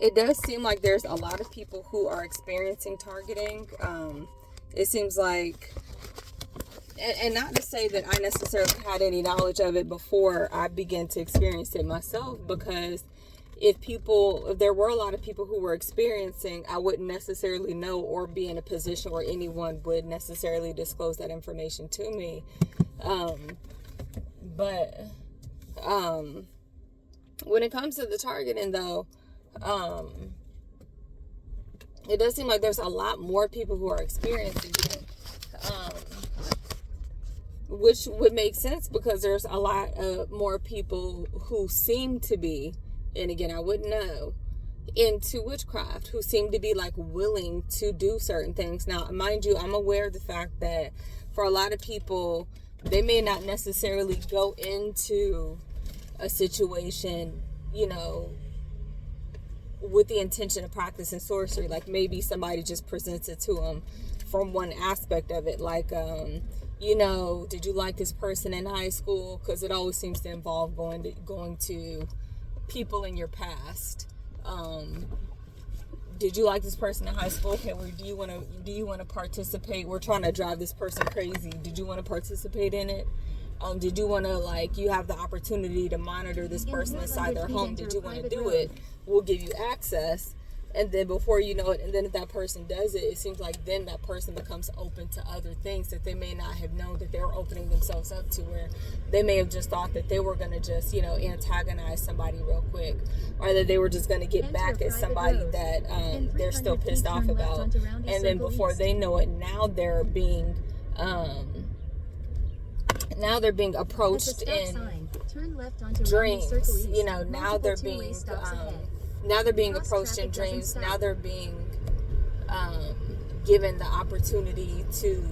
it does seem like there's a lot of people who are experiencing targeting. It seems like, and not to say that I necessarily had any knowledge of it before I began to experience it myself, because if there were a lot of people who were experiencing, I wouldn't necessarily know or be in a position where anyone would necessarily disclose that information to me. But when it comes to the targeting, though, it does seem like there's a lot more people who are experiencing it, which would make sense because there's a lot more people who seem to be, and again, I wouldn't know, into witchcraft, who seem to be like willing to do certain things. Now, mind you, I'm aware of the fact that for a lot of people, they may not necessarily go into a situation, you know, with the intention of practicing sorcery. Like maybe somebody just presents it to them from one aspect of it, like you know, did you like this person in high school? Because it always seems to involve going to people in your past. Did you like this person in high school? Okay, well, do you want to participate? We're trying to drive this person crazy. Did you want to participate in it? Did you want to, like, you have the opportunity to monitor this person inside their home? Did you want to do it? We'll give you access. And then before you know it, and then if that person does it, it seems like then that person becomes open to other things that they may not have known that they were opening themselves up to, where they may have just thought that they were going to just, you know, antagonize somebody real quick, or that they were just going to get back at somebody that they're still pissed off about. And then before they know it, now they're being approached in dreams. You know, now they're being approached in dreams. Now they're being given the opportunity to,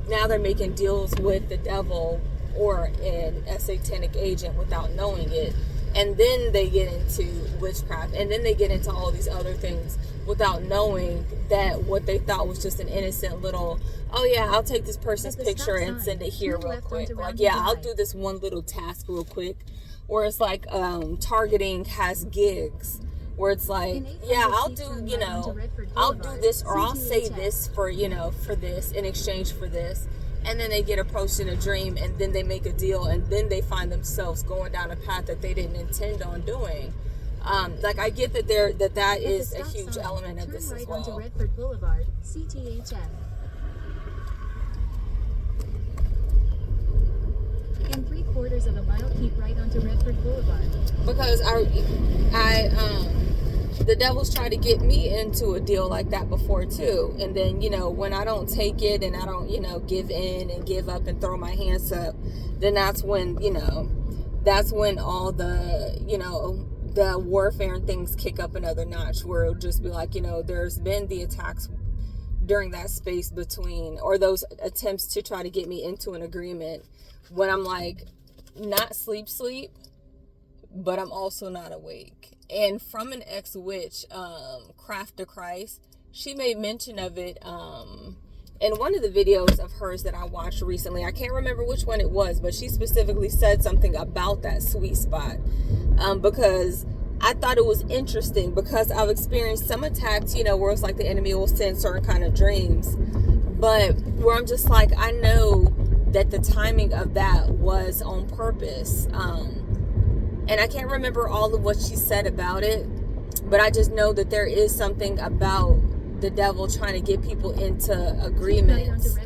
now they're making deals with the devil or a satanic agent without knowing it. And then they get into witchcraft, and then they get into all these other things without knowing that what they thought was just an innocent little, oh yeah, I'll take this person's picture and send it here real quick. Like, yeah, I'll do this one little task real quick. Or it's like targeting has gigs where it's like, yeah, I'll do this, or I'll say this for this in exchange for this. And then they get approached in a dream, and then they make a deal, and then they find themselves going down a path that they didn't intend on doing. Like, I get that that is a huge element of this as well. Onto Redford Boulevard, CTHM. In 3/4 of a mile, keep right onto Redford Boulevard. Because the devil's tried to get me into a deal like that before too. And then, you know, when I don't take it and I don't, you know, give in and give up and throw my hands up, then that's when all the, you know, the warfare and things kick up another notch, where it'll just be like, you know, there's been the attacks during that space between, or those attempts to try to get me into an agreement when I'm like, not sleep, but I'm also not awake. And from an ex-witch, Craft to Christ, she made mention of it in one of the videos of hers that I watched recently. I can't remember which one it was, but she specifically said something about that sweet spot, because I thought it was interesting, because I've experienced some attacks, you know, where it's like the enemy will send certain kind of dreams, but where I'm just like, I know that the timing of that was on purpose. And I can't remember all of what she said about it, but I just know that there is something about the devil trying to get people into agreements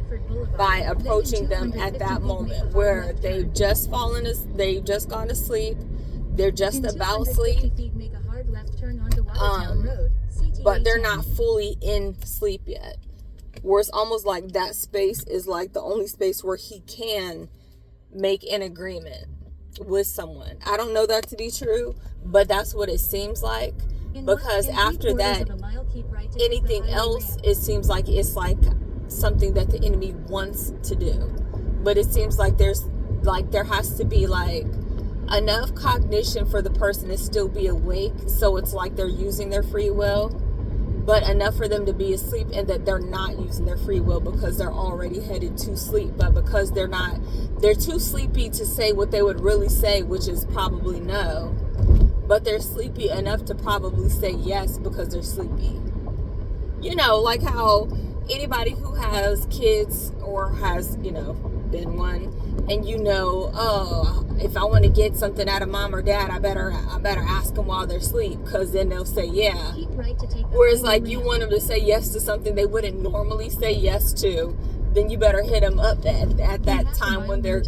by approaching them at that moment where they've just gone to sleep, they're just about sleep, but they're not fully in sleep yet. Where it's almost like that space is like the only space where he can make an agreement with someone. I don't know that to be true, but that's what it seems like, because after that, anything else, it seems like it's like something that the enemy wants to do. But it seems like there has to be like enough cognition for the person to still be awake, so it's like they're using their free will, but enough for them to be asleep and that they're not using their free will because they're already headed to sleep. But because they're too sleepy to say what they would really say, which is probably no. but they're sleepy enough to probably say yes because they're sleepy. You know, like how anybody who has kids or has, you know, been one, and you know, oh, if I want to get something out of mom or dad, I better ask them while they're asleep, because then they'll say yeah. Keep right to take the Whereas highway like you ramp. want them to say yes to something they wouldn't normally say yes to, then you better hit them up at that time when they're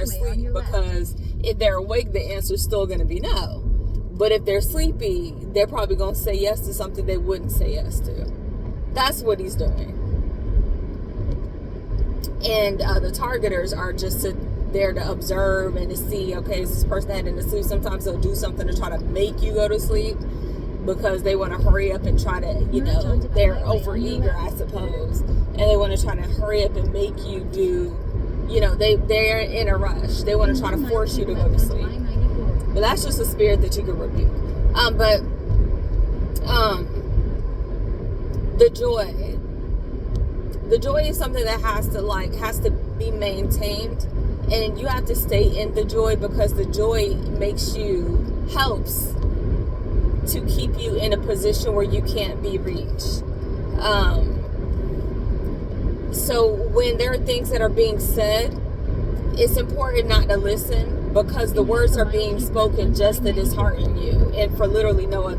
asleep, because if they're awake, the answer's still going to be no. But if they're sleepy, they're probably going to say yes to something they wouldn't say yes to. That's what he's doing. And the targeters are just there to observe and to see, okay, is this person heading to sleep? Sometimes they'll do something to try to make you go to sleep because they want to hurry up and try to, you know, they're overeager, I suppose. And they want to try to hurry up and make you do, you know, they're in a rush. They want to try to force you to go to sleep. But that's just a spirit that you can rebuke. The joy is something that has to be maintained, and you have to stay in the joy, because the joy helps to keep you in a position where you can't be reached. So when there are things that are being said, it's important not to listen, because the words are being spoken just to dishearten you and for literally no other